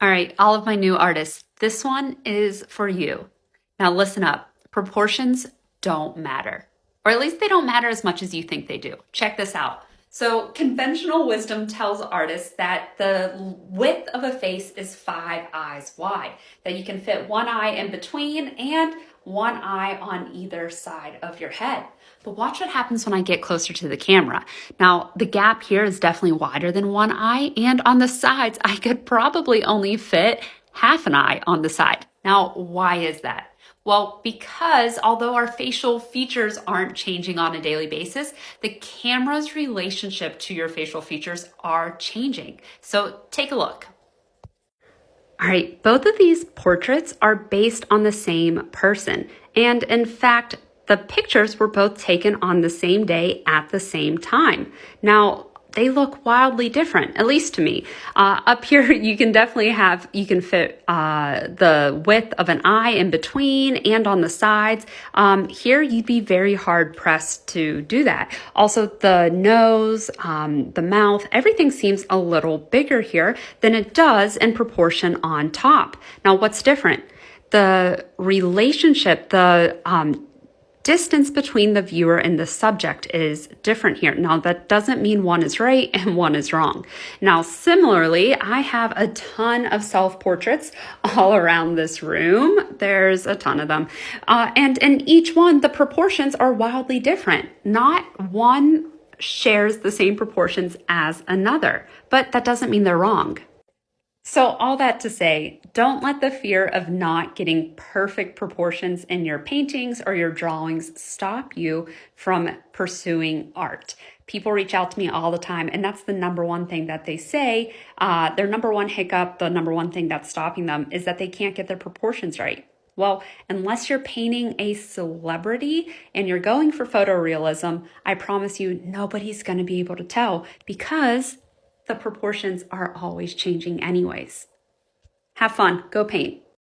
All right, all of my new artists, this one is for you. Now listen up. Proportions don't matter, or at least they don't matter as much as you think they do. Check this out. So, conventional wisdom tells artists that the width of a face is 5 eyes wide, that you can fit one eye in between and one eye on either side of your head. But watch what happens when I get closer to the camera. Now, the gap here is definitely wider than one eye, and on the sides, I could probably only fit half an eye on the side. Now, why is that? Well, because although our facial features aren't changing on a daily basis, the camera's relationship to your facial features are changing. So take a look. All right, both of these portraits are based on the same person. And in fact, the pictures were both taken on the same day at the same time. Now, they look wildly different, at least to me. Up here, you can definitely you can fit the width of an eye in between and on the sides. Here, you'd be very hard pressed to do that. Also, the nose, the mouth, everything seems a little bigger here than it does in proportion on top. Now, what's different? The relationship, the distance between the viewer and the subject is different here. Now, that doesn't mean one is right and one is wrong. Now, similarly, I have a ton of self-portraits all around this room. There's a ton of them. And in each one, the proportions are wildly different. Not one shares the same proportions as another, but that doesn't mean they're wrong. So all that to say, don't let the fear of not getting perfect proportions in your paintings or your drawings stop you from pursuing art. People reach out to me all the time, and that's the number one thing that they say. Their number one hiccup, the number one thing that's stopping them is that they can't get their proportions right. Well, unless you're painting a celebrity and you're going for photorealism, I promise you nobody's going to be able to tell because the proportions are always changing anyways. Have fun. Go paint.